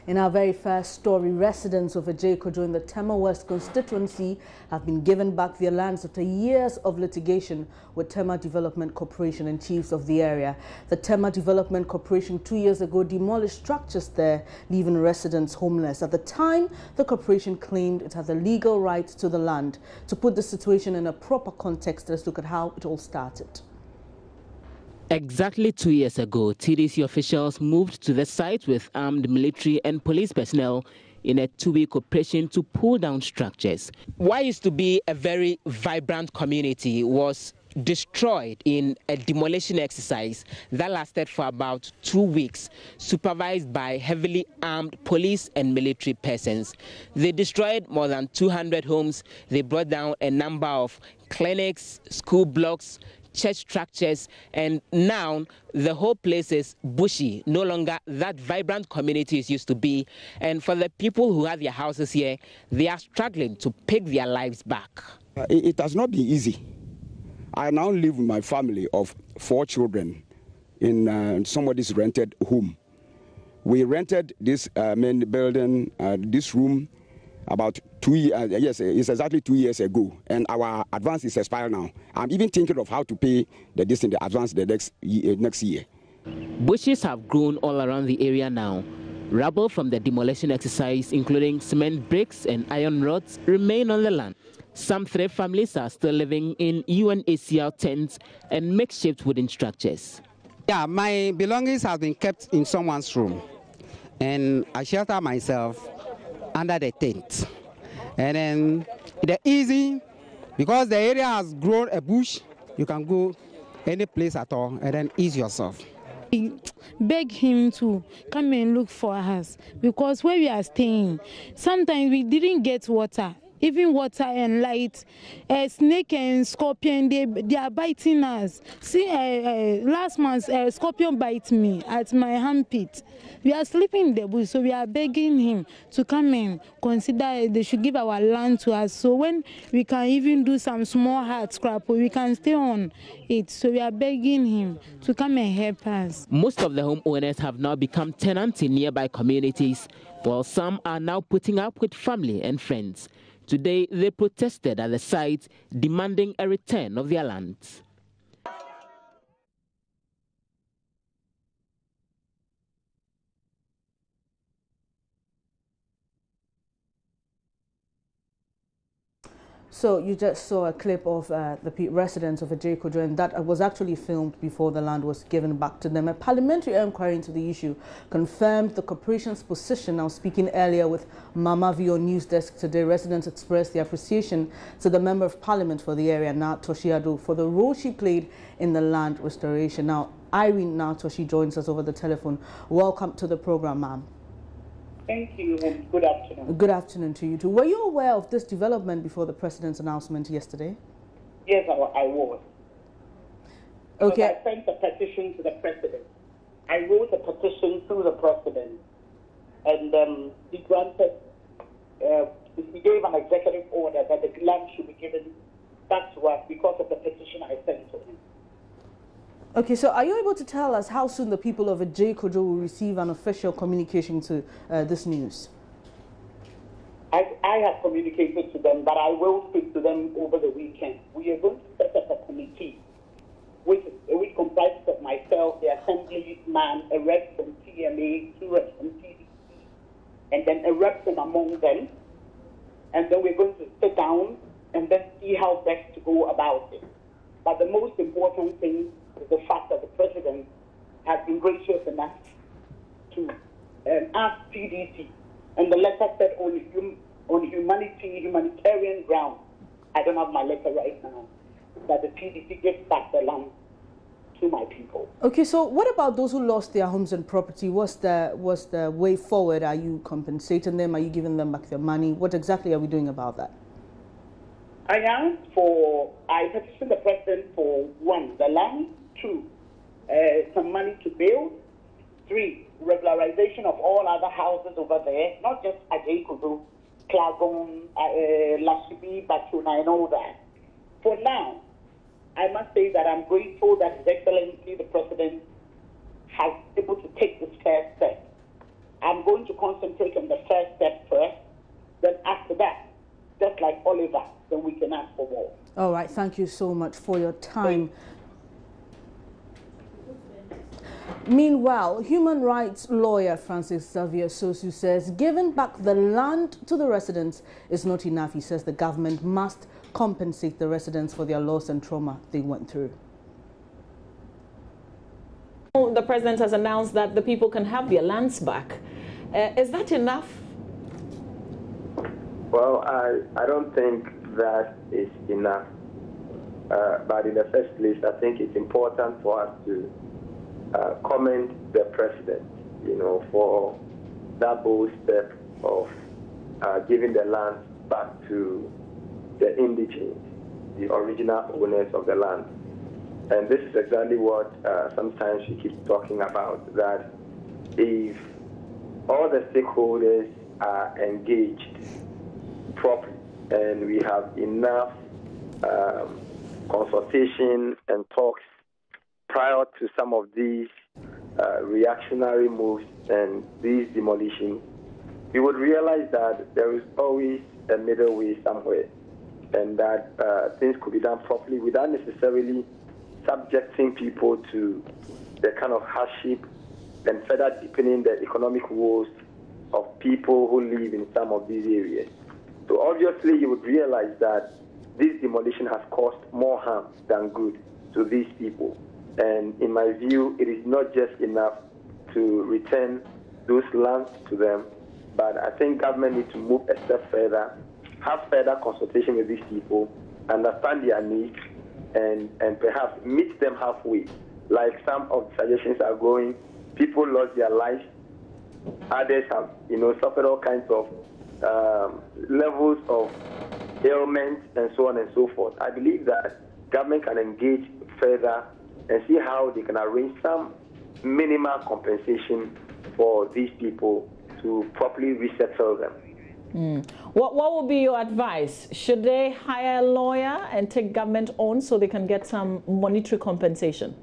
In our very first story, residents of Ejekojo in the Tema West constituency have been given back their lands after years of litigation with Tema Development Corporation and chiefs of the area. The Tema Development Corporation 2 years ago demolished structures there, leaving residents homeless. At the time, the corporation claimed it had the legal right to the land. To put the situation in a proper context, let's look at how it all started. Exactly 2 years ago, TDC officials moved to the site with armed military and police personnel in a two-week operation to pull down structures. What used to be a very vibrant community was destroyed in a demolition exercise that lasted for about 2 weeks, supervised by heavily armed police and military persons. They destroyed more than 200 homes. They brought down a number of clinics, school blocks, church structures, and now the whole place is bushy, no longer that vibrant community it used to be. And for the people who have their houses here, they are struggling to pick their lives back. It has not been easy. I now live with my family of 4 children in somebody's rented home. We rented this main building, this room, about 2 years, yes, it's exactly 2 years ago, and our advance is expired now. I'm even thinking of how to pay the advance the next year. Bushes have grown all around the area now. Rubble from the demolition exercise, including cement bricks and iron rods, remain on the land. Some 3 families are still living in UNHCR tents and makeshift wooden structures. Yeah, my belongings have been kept in someone's room, and I shelter myself under the tent. And then it's easy because the area has grown a bush. You can go any place at all and then ease yourself. Beg him to come and look for us because where we are staying, sometimes we didn't get water. Even water and light, snake and scorpion, they are biting us. See, last month, a scorpion bite me at my armpit. We are sleeping in the bush, so we are begging him to come and consider they should give our land to us. So when we can even do some small hard scrap, we can stay on it. So we are begging him to come and help us. Most of the homeowners have now become tenants in nearby communities, while some are now putting up with family and friends. Today, they protested at the site, demanding a return of their lands. So you just saw a clip of the residents of Ejekojo, and that was actually filmed before the land was given back to them. A parliamentary inquiry into the issue confirmed the corporation's position. Now, speaking earlier with Mama Vio News Desk today, residents expressed their appreciation to the Member of Parliament for the area, Naa Toshiado, for the role she played in the land restoration. Now, Irene Naa Toshi joins us over the telephone. Welcome to the program, ma'am. Thank you and good afternoon. Good afternoon to you too. Were you aware of this development before the President's announcement yesterday? Yes, I was. Okay. I sent a petition to the President. I wrote a petition to the President, and he granted, he gave an executive order that the land should be given back to us because of the petition I sent to him. Okay, so are you able to tell us how soon the people of Ejekojo will receive an official communication to this news? I have communicated to them, but I will speak to them over the weekend. We are going to set up a committee which comprises of myself, the assemblyman, a rep from TMA, 2 reps from TDC, and then a rep from among them. And then we're going to sit down and then see how best to go about it. But the most important thing is the fact that the President has been gracious enough to ask TDC, and the letter said on humanitarian grounds, I don't have my letter right now, that the TDC gives back the land to my people. Okay, so what about those who lost their homes and property? What's the way forward? Are you compensating them? Are you giving them back their money? What exactly are we doing about that? I petitioned the President for 1, the land, 2, some money to build, 3, regularization of all other houses over there, not just Ejekojo, Klagon, Lashibi, Batuna, and all that. For now, I must say that I'm grateful that His Excellency the President has been able to take this first step I'm going to concentrate on the first step first. Then after that, just like Oliver, then we can ask for more. All right, thank you so much for your time. Meanwhile, human rights lawyer Francis Xavier Sosu says giving back the land to the residents is not enough. He says the government must compensate the residents for their loss and trauma they went through. The president has announced that the people can have their lands back. Is that enough? Well, I don't think that is enough. But in the first place, I think it's important for us to commend the president, for that bold step of giving the land back to the indigenous, the original owners of the land. And this is exactly what sometimes we keep talking about, that if all the stakeholders are engaged properly and we have enough consultation and talks prior to some of these reactionary moves and these demolitions, we would realize that there is always a middle way somewhere, and that things could be done properly without necessarily subjecting people to the kind of hardship and further deepening the economic woes of people who live in some of these areas. So obviously you would realize that this demolition has caused more harm than good to these people. And in my view, it is not just enough to return those lands to them, but I think government needs to move a step further, have further consultation with these people, understand their needs, and perhaps meet them halfway. Like some of the suggestions are going, people lost their lives, others have, suffered all kinds of levels of ailments and so on and so forth. I believe that government can engage further and see how they can arrange some minimal compensation for these people to properly resettle them. What would be your advice? Should they hire a lawyer and take government on so they can get some monetary compensation?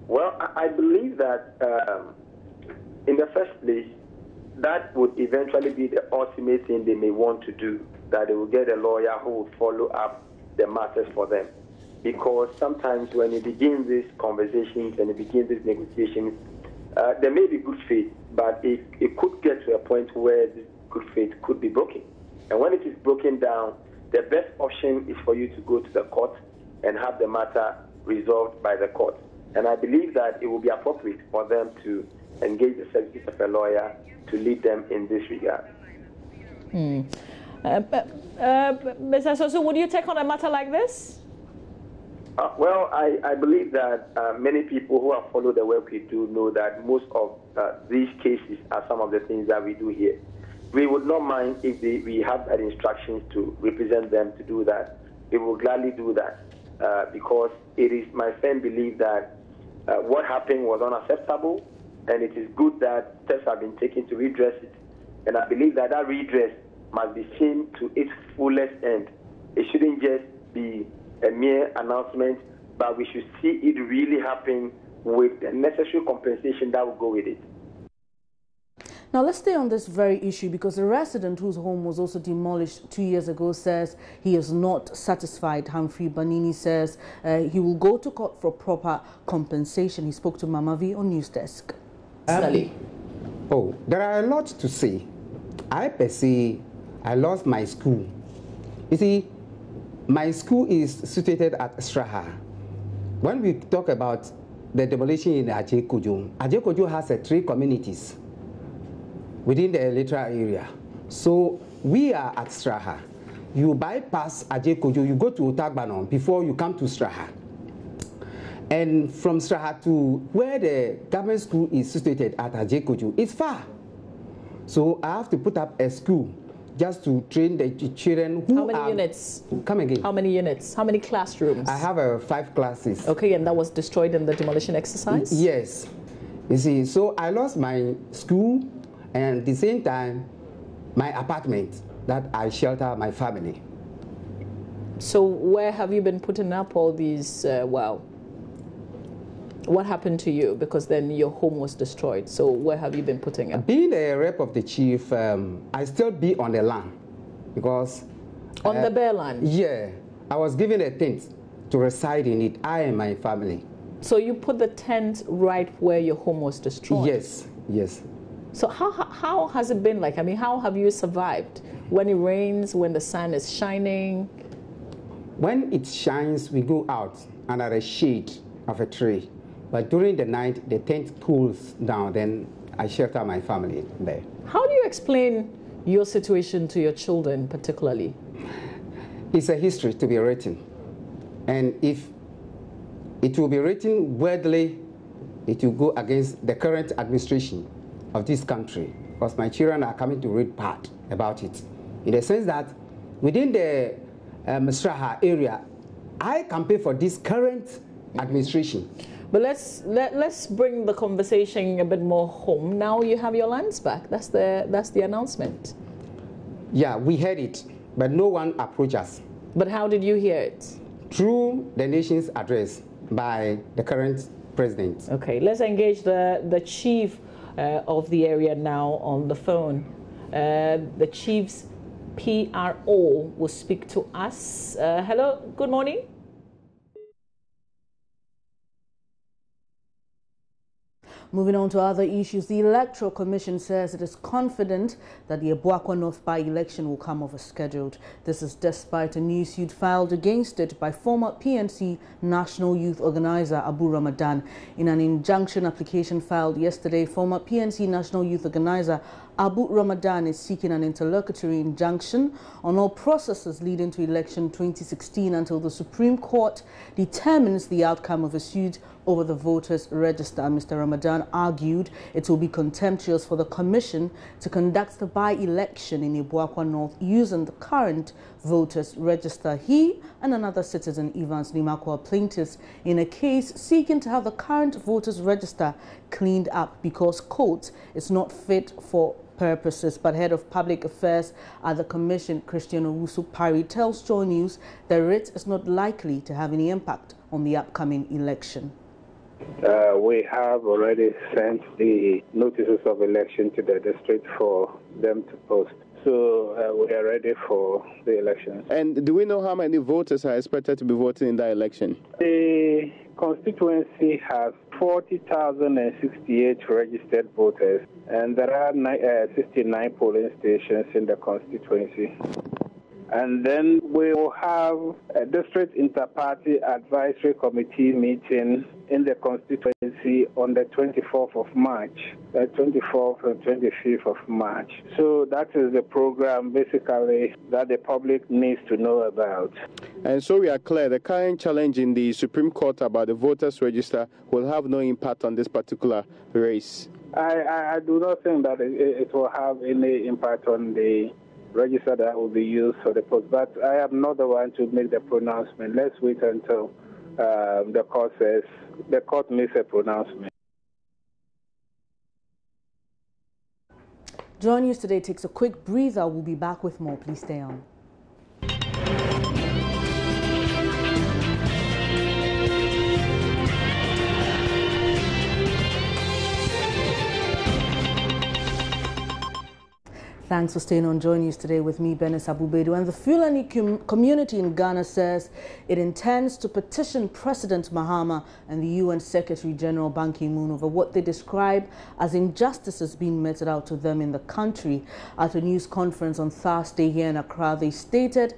Well, I believe that in the first place, that would eventually be the ultimate thing they may want to do, that they will get a lawyer who will follow up the matters for them. Because sometimes when you begin these conversations and you begin these negotiations, there may be good faith, but it could get to a point where this good faith could be broken. And when it is broken down, the best option is for you to go to the court and have the matter resolved by the court. And I believe that it will be appropriate for them to engage the services of a lawyer to lead them in this regard. Mr. Sosu, would you take on a matter like this? Well, I believe that many people who have followed the work we do know that most of these cases are some of the things that we do here. We would not mind if we have that instructions to represent them to do that. We will gladly do that because it is my firm belief that what happened was unacceptable, and it is good that steps have been taken to redress it. And I believe that that redress must be seen to its fullest end. It shouldn't just be a mere announcement, but we should see it really happen with the necessary compensation that will go with it. Now let's stay on this very issue, because a resident whose home was also demolished 2 years ago says he is not satisfied. Humphrey Banini says he will go to court for proper compensation. He spoke to Mama V on News Desk. There are a lot to say. I per se, I lost my school. You see, my school is situated at Straha. When we talk about the demolition in Ajay-Kojo has 3 communities within the electoral area. So we are at Straha. You bypass Ajay-Kojo, you go to Otagbanon before you come to Straha. And from Straha to where the government school is situated at Ajay-Kojo, it's far. So I have to put up a school just to train the children who How many units? Come again. How many units? How many classrooms? I have 5 classes. Okay, and that was destroyed in the demolition exercise? Yes. You see, so I lost my school and at the same time my apartment that I shelter my family. So where have you been putting up all these, What happened to you? Because then your home was destroyed. So where have you been putting it? Being a rep of the chief, I still be on the land because... On the bare land? Yeah. I was given a tent to reside in it, I and my family. So you put the tent right where your home was destroyed? Yes, yes. So how has it been like? I mean, how have you survived? When it rains, when the sun is shining? When it shines, we go out under the shade of a tree. But during the night, the tent cools down, then I shelter my family there. How do you explain your situation to your children particularly? It's a history to be written. And if it will be written widely, it will go against the current administration of this country, because my children are coming to read part about it. In the sense that within the Straha area, I campaign for this current administration. But let's bring the conversation a bit more home. Now you have your lands back. That's the announcement. Yeah, we heard it, but no one approached us. But how did you hear it? Through the nation's address by the current president. Okay, let's engage the chief of the area now on the phone. The chief's PRO will speak to us. Hello, good morning. Moving on to other issues, the Electoral Commission says it is confident that the Abuakwa North by-election will come off as scheduled. This is despite a new suit filed against it by former PNC National Youth Organizer Abu Ramadan. In an injunction application filed yesterday, former PNC National Youth Organizer Abu Ramadan is seeking an interlocutory injunction on all processes leading to election 2016 until the Supreme Court determines the outcome of a suit over the voters' register. Mr. Ramadan argued it will be contemptuous for the Commission to conduct the by-election in Abuakwa North using the current voters' register. He and another citizen, Evans Nimako, are plaintiffs in a case seeking to have the current voters' register cleaned up because, quote, it's not fit for purposes. But Head of Public Affairs at the Commission, Christian Owusu Pari, tells Joy News the writ is not likely to have any impact on the upcoming election. We have already sent the notices of election to the district for them to post. So we are ready for the election. And do we know how many voters are expected to be voting in that election? The constituency has 40,068 registered voters, and there are 69 polling stations in the constituency. And then we will have a district inter-party advisory committee meeting in the constituency on the 24th of March, 24th and 25th of March. So that is the program basically that the public needs to know about. And so we are clear, the current challenge in the Supreme Court about the voters register will have no impact on this particular race. I do not think that it will have any impact on the register that will be used for the post, but I am not the one to make the pronouncement. Let's wait until the court makes a pronouncement. Joy News Today takes a quick breather. We'll be back with more. Please stay on. Thanks for staying on Joy News Today with me, Benes Abubedu. And the Fulani community in Ghana says it intends to petition President Mahama and the UN Secretary General Ban Ki-moon over what they describe as injustices being meted out to them in the country. At a news conference on Thursday here in Accra, they stated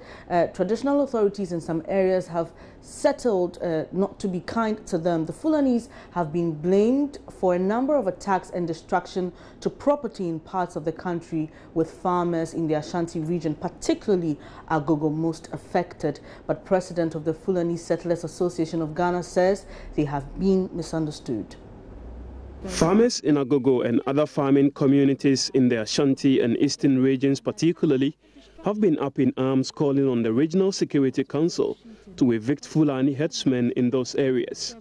traditional authorities in some areas have settled not to be kind to them. The Fulanis have been blamed for a number of attacks and destruction to property in parts of the country, with farmers in the Ashanti region, particularly Agogo, most affected. But President of the Fulani Settlers Association of Ghana says they have been misunderstood. Farmers in Agogo and other farming communities in the Ashanti and Eastern regions particularly have been up in arms calling on the Regional Security Council to evict Fulani herdsmen in those areas.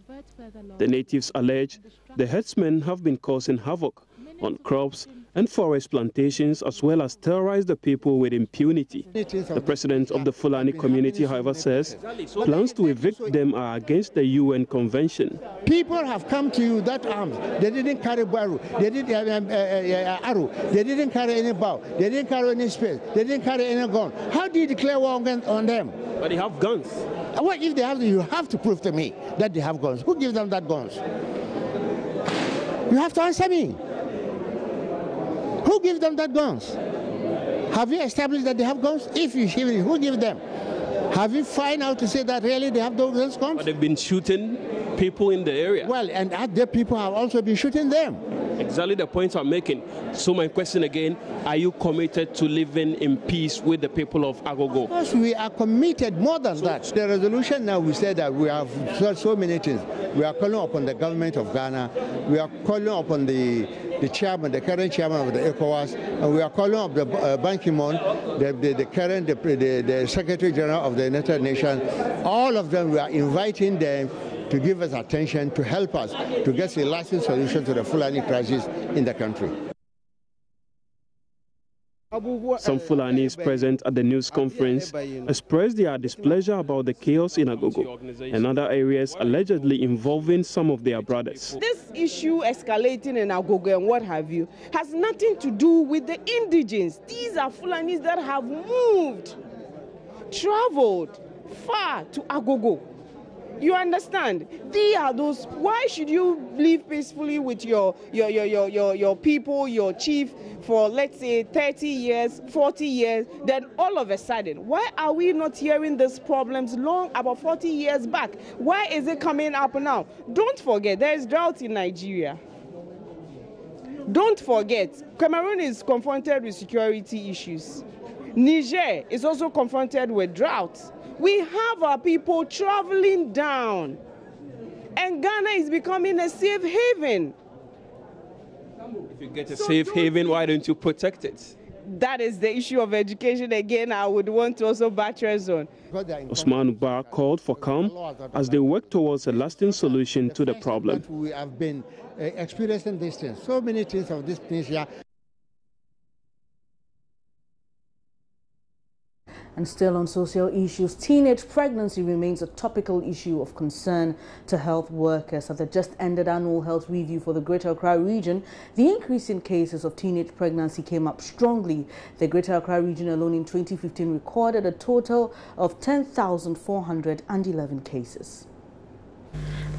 The natives allege the herdsmen have been causing havoc on crops and forest plantations, as well as terrorize the people with impunity. The president of the Fulani community, however, says plans to evict them are against the UN Convention. People have come to you that armed. They didn't carry barrel. They didn't arrow. They didn't carry any bow. They didn't carry any spear. They didn't carry any gun. How do you declare war on them? But they have guns. What if they have? You have to prove to me that they have guns. Who gives them that guns? You have to answer me. Who gives them that guns? Have you established that they have guns? If you have, who gives them? Have you find out to say that really they have those guns? But they've been shooting people in the area. Well, and other people have also been shooting them. Exactly the point I'm making. So my question again, are you committed to living in peace with the people of Agogo? Of course, we are committed more than that. The resolution now, we said that we have so many things. We are calling upon the government of Ghana. We are calling upon the chairman, the current chairman of the ECOWAS, and we are calling up the Ban Ki-moon, the Secretary General of the United Nations. All of them, we are inviting them to give us attention, to help us to get a lasting solution to the Fulani crisis in the country. Some Fulanis present at the news conference expressed their displeasure about the chaos in Agogo and other areas allegedly involving some of their brothers. This issue escalating in Agogo and what have you has nothing to do with the indigenes. These are Fulanis that have moved, traveled far to Agogo. You understand? They are those. Why should you live peacefully with your people, your chief, for let's say 30 years, 40 years? Then all of a sudden, why are we not hearing these problems long about 40 years back? Why is it coming up now? Don't forget, there is drought in Nigeria. Don't forget, Cameroon is confronted with security issues. Niger is also confronted with drought. We have our people traveling down, and Ghana is becoming a safe haven. If you get a safe haven, why don't you protect it? That is the issue of education again. I would want to also buttress on. Osman Bar called for calm as they work towards a lasting solution to the problem. We have been experiencing these things, so many things of these things here. And still on social issues, teenage pregnancy remains a topical issue of concern to health workers. At the just ended annual health review for the Greater Accra region, the increase in cases of teenage pregnancy came up strongly. The Greater Accra region alone in 2015 recorded a total of 10,411 cases.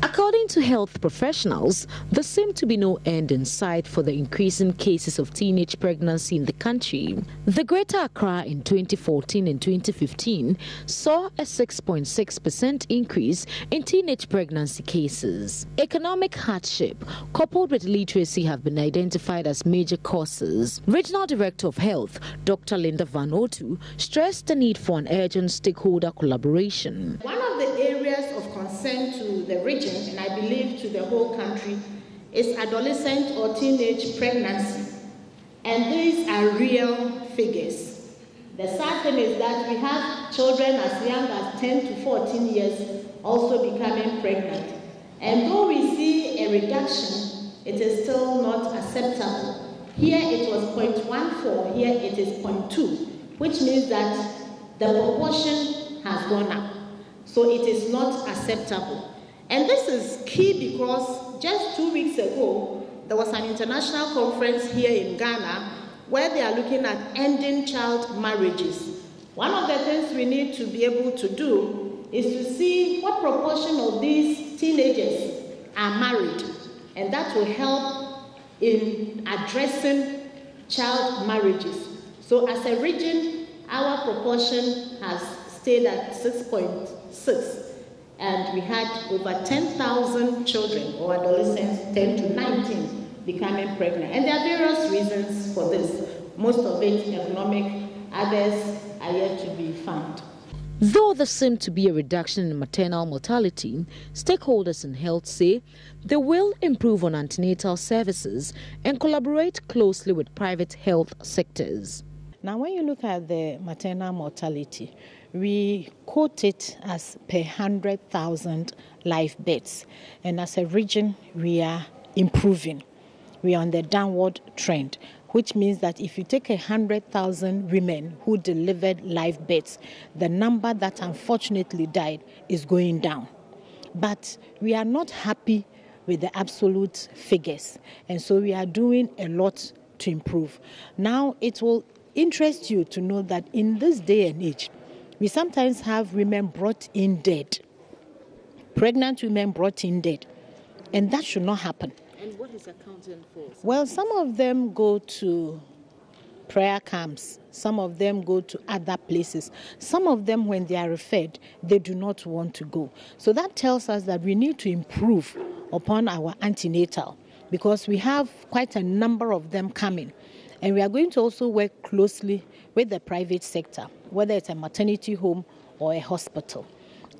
According to health professionals, there seemed to be no end in sight for the increasing cases of teenage pregnancy in the country. The Greater Accra in 2014 and 2015 saw a 6.6% increase in teenage pregnancy cases. Economic hardship coupled with literacy have been identified as major causes. Regional Director of Health, Dr. Linda Van Otu, stressed the need for an urgent stakeholder collaboration. One of the areas of concern to the region, and I believe to the whole country, is adolescent or teenage pregnancy. And these are real figures. The sad thing is that we have children as young as 10 to 14 years also becoming pregnant. And though we see a reduction, it is still not acceptable. Here it was 0.14, here it is 0.2, which means that the proportion has gone up. So it is not acceptable. And this is key because just 2 weeks ago, there was an international conference here in Ghana where they are looking at ending child marriages. One of the things we need to be able to do is to see what proportion of these teenagers are married. And that will help in addressing child marriages. So as a region, our proportion has stayed at 6.6. And we had over 10,000 children or adolescents, 10 to 19, becoming pregnant. And there are various reasons for this. Most of it economic, others are yet to be found. Though there seemed to be a reduction in maternal mortality, stakeholders in health say they will improve on antenatal services and collaborate closely with private health sectors. Now, when you look at the maternal mortality, we quote it as per 100,000 live births. And as a region, we are improving. We are on the downward trend, which means that if you take 100,000 women who delivered live births, the number that unfortunately died is going down. But we are not happy with the absolute figures, and so we are doing a lot to improve. Now, it will interest you to know that in this day and age, we sometimes have women brought in dead, pregnant women brought in dead, and that should not happen. And what is accounting for? Well, some of them go to prayer camps. Some of them go to other places. Some of them, when they are referred, they do not want to go. So that tells us that we need to improve upon our antenatal, because we have quite a number of them coming. And we are going to also work closely with the private sector, whether it's a maternity home or a hospital.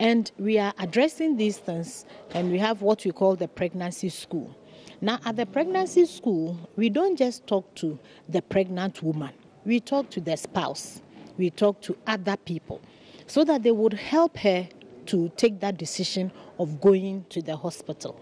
And we are addressing these things, and we have what we call the pregnancy school. Now, at the pregnancy school, we don't just talk to the pregnant woman. We talk to the spouse. We talk to other people so that they would help her to take that decision of going to the hospital.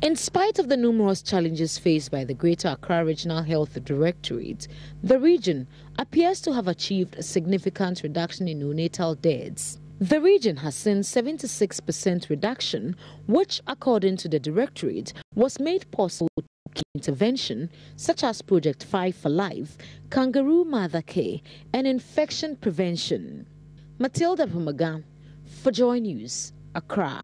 In spite of the numerous challenges faced by the Greater Accra Regional Health Directorate, the region appears to have achieved a significant reduction in neonatal deaths. The region has seen 76% reduction, which, according to the Directorate, was made possible through intervention such as Project 5 for Life, Kangaroo Mother Care, and infection prevention. Matilda Pumagan for Joy News, Accra.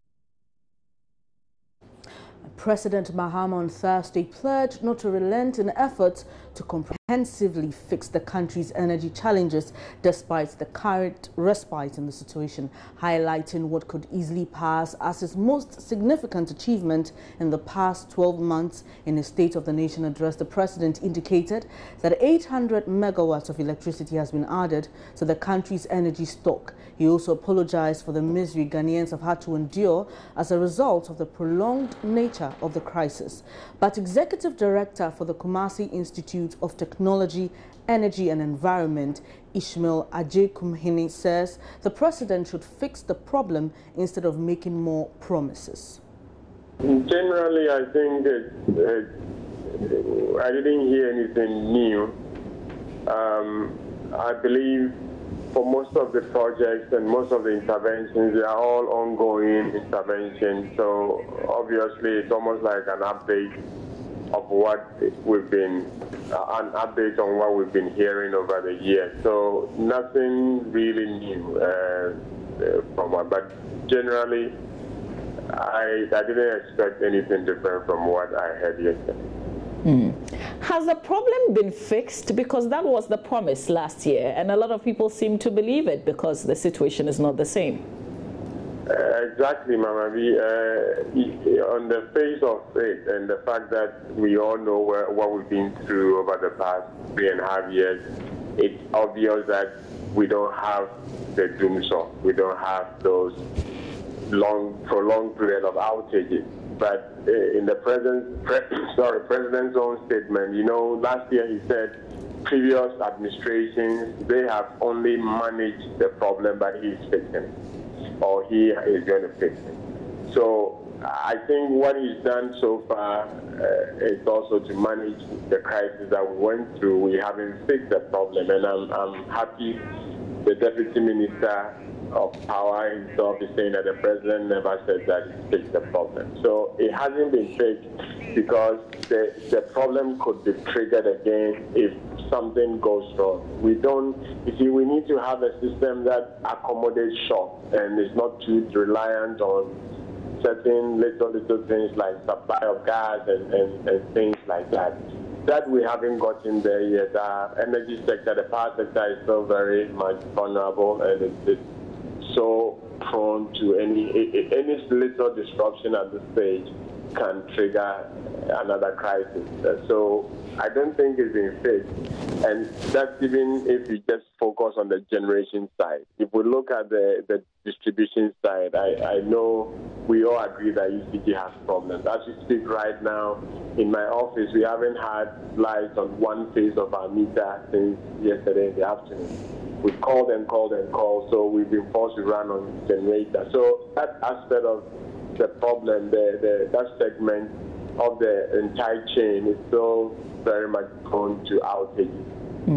President Mahama on Thursday pledged not to relent in efforts to comprehensively fix the country's energy challenges despite the current respite in the situation, highlighting what could easily pass as his most significant achievement in the past 12 months. In his State of the Nation address, the president indicated that 800 megawatts of electricity has been added to the country's energy stock. He also apologized for the misery Ghanaians have had to endure as a result of the prolonged nature of the crisis. But Executive Director for the Kumasi Institute of Technology, Energy and Environment, Ishmael Ajekumhini, says the president should fix the problem instead of making more promises. Generally, I think I didn't hear anything new. I believe for most of the projects and most of the interventions, they are all ongoing interventions. So obviously, it's almost like an update of what we've been, an update on what we've been hearing over the years. So nothing really new from what, but generally, I didn't expect anything different from what I heard yesterday. Has the problem been fixed? Because that was the promise last year, and a lot of people seem to believe it because the situation is not the same. Exactly, Mama B. On the face of it, and the fact that we all know what we've been through over the past 3.5 years, it's obvious that we don't have the doomsday. We don't have those prolonged period of outages. But in the president's own statement, you know, last year he said previous administrations, they have only managed the problem, but he's fixing it, or he is going to fix it. So I think what he's done so far is also to manage the crisis that we went through. We haven't fixed the problem, and I'm happy the Deputy Minister of Power himself is saying that the president never said that he fixed the problem. So it hasn't been fixed because the problem could be triggered again if something goes wrong. We need to have a system that accommodates shocks and is not too reliant on certain little things like supply of gas and things like that. That we haven't gotten there yet. The energy sector, the power sector is still very much vulnerable, and it's so prone to any little disruption at this stage can trigger another crisis. So I don't think it's been fixed. And that's even if you just focus on the generation side. If we look at the distribution side, I know we all agree that ECG has problems. As we speak right now, in my office, we haven't had lights on one phase of our meter since yesterday in the afternoon. We've called and called and called, so we've been forced to run on generator. So that aspect of the problem, that segment of the entire chain is still very much prone to outages.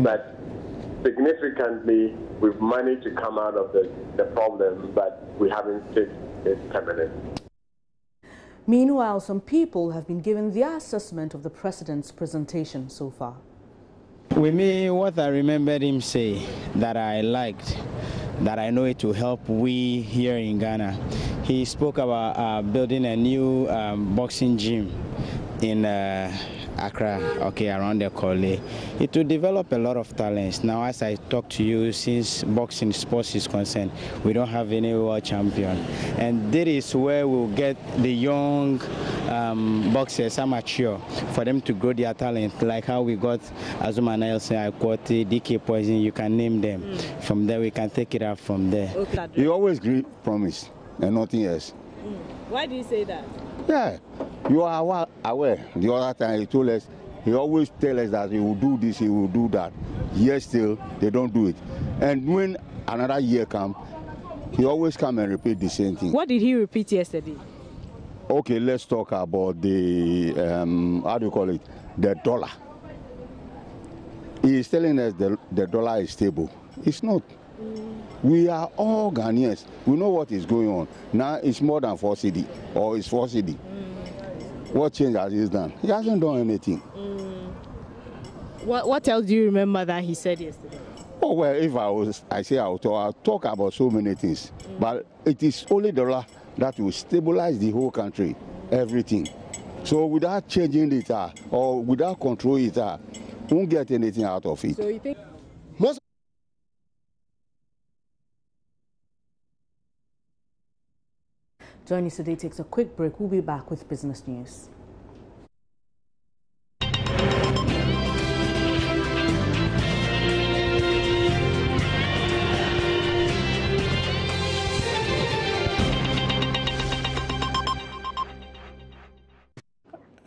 But significantly, we've managed to come out of the problem, but we haven't fixed it permanently. Meanwhile, some people have been given their assessment of the president's presentation so far. With me, what I remembered him say that I liked, that I know it will help we here in Ghana. He spoke about building a new boxing gym in Accra, around the Korle. It will develop a lot of talents. Now, as I talk to you, since boxing sports is concerned, we don't have any world champion. And that is where we'll get the young boxers, amateur, for them to grow their talent, like how we got Azuma Nelson, Akwati, DK Poison, you can name them. From there, we can take it up from there. You always give promise and nothing else. Why do you say that? Yeah, you are aware. The other time he told us, he always tells us that he will do this, he will do that. Yet still, they don't do it. And when another year comes, he always come and repeat the same thing. What did he repeat yesterday? Okay, let's talk about the, how do you call it, the dollar. He is telling us the dollar is stable. It's not. We are all Ghanaians. We know what is going on. Now it's more than 4 cedi, or it's 4 cedi. What change has he done? He hasn't done anything. What else do you remember that he said yesterday? Oh, well, if I'll talk about so many things. But it is only the dollar that will stabilize the whole country, everything. So without changing it or without controlling it, we won't get anything out of it. So you think most Joining us today takes a quick break. We'll be back with business news.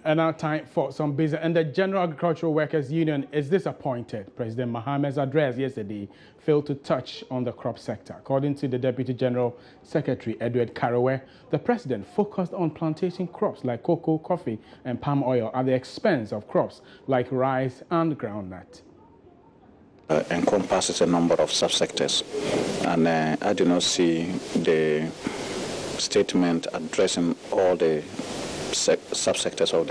And now time for some business. And the General Agricultural Workers Union is disappointed. President Mohammed's address yesterday failed to touch on the crop sector. According to the Deputy General Secretary, Edward Karowe, the president focused on plantation crops like cocoa, coffee, and palm oil at the expense of crops like rice and groundnut. Encompasses a number of subsectors. And I do not see the statement addressing all the subsectors of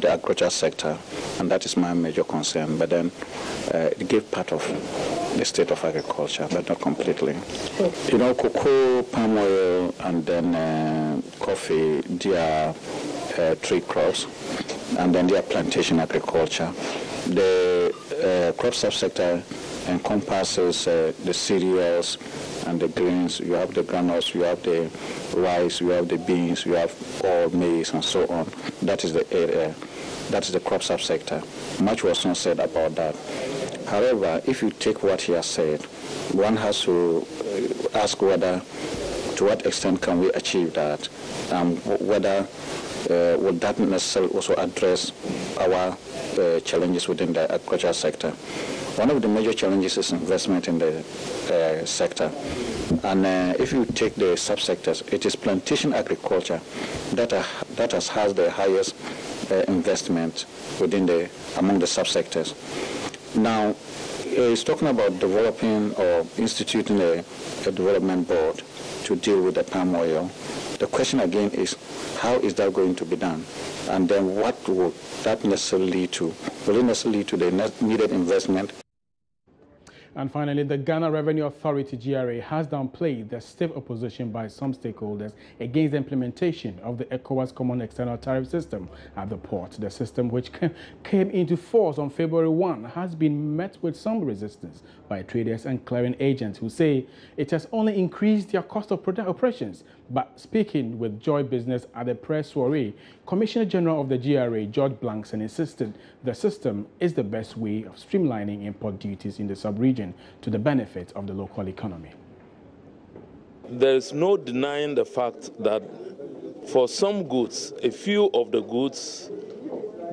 the agriculture sector, and that is my major concern. But then it gave part of the state of agriculture, but not completely. You know, cocoa, palm oil, and then coffee, they are tree crops, and then they are plantation agriculture. The crop subsector encompasses the cereals and the grains. You have the granules, you have the rice, you have the beans, you have all maize and so on. That is the area, that is the crop subsector. Much was not said about that. However, if you take what he has said, one has to ask whether, to what extent can we achieve that, whether would that necessarily also address our challenges within the agriculture sector. One of the major challenges is investment in the sector. And if you take the subsectors, it is plantation agriculture that has the highest investment among the subsectors. Now, he's talking about developing or instituting a development board to deal with the palm oil. The question again is, how is that going to be done? And then what will that necessarily lead to? Will it necessarily lead to the needed investment? And finally, the Ghana Revenue Authority, GRA, has downplayed the stiff opposition by some stakeholders against the implementation of the ECOWAS Common External Tariff System at the port. The system, which came into force on February 1, has been met with some resistance by traders and clearing agents who say it has only increased their cost of operations. But speaking with Joy Business at the press soiree, Commissioner General of the GRA, George Blankson, insisted the system is the best way of streamlining import duties in the sub-region to the benefit of the local economy. There is no denying the fact that for some goods, a few of the goods,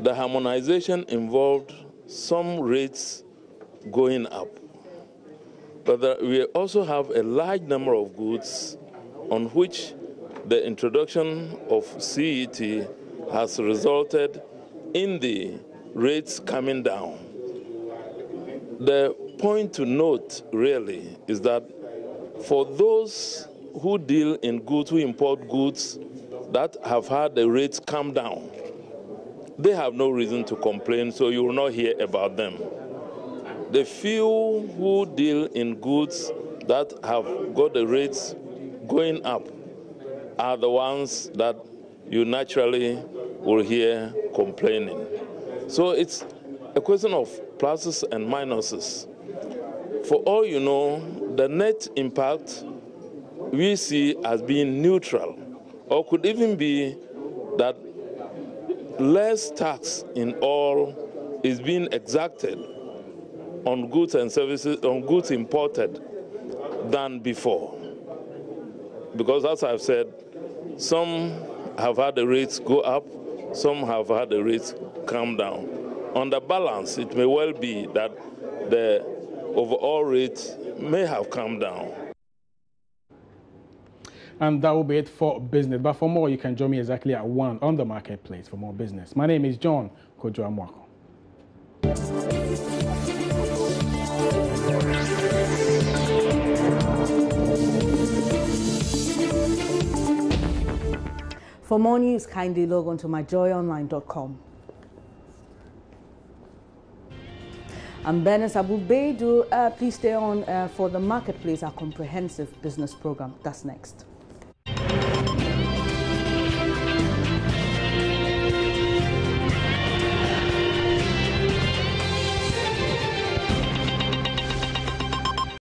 the harmonization involved some rates going up. But we also have a large number of goods on which the introduction of CET has resulted in the rates coming down. The point to note really is that for those who deal in goods, who import goods that have had the rates come down, they have no reason to complain, so you will not hear about them. The few who deal in goods that have got the rates going up are the ones that you naturally will hear complaining. So it's a question of pluses and minuses. For all you know, the net impact we see as being neutral, or could even be that less tax in all is being exacted on goods and services, on goods imported than before. Because as I've said, some have had the rates go up, some have had the rates come down. On the balance, it may well be that the overall rate may have come down. And that will be it for business. But for more, you can join me exactly at 1 on the marketplace for more business. My name is John Kojo Amwako. For more news, kindly log on to myjoyonline.com. I'm Bernice Abu-Beidu. Please stay on for the Marketplace, our comprehensive business program. That's next.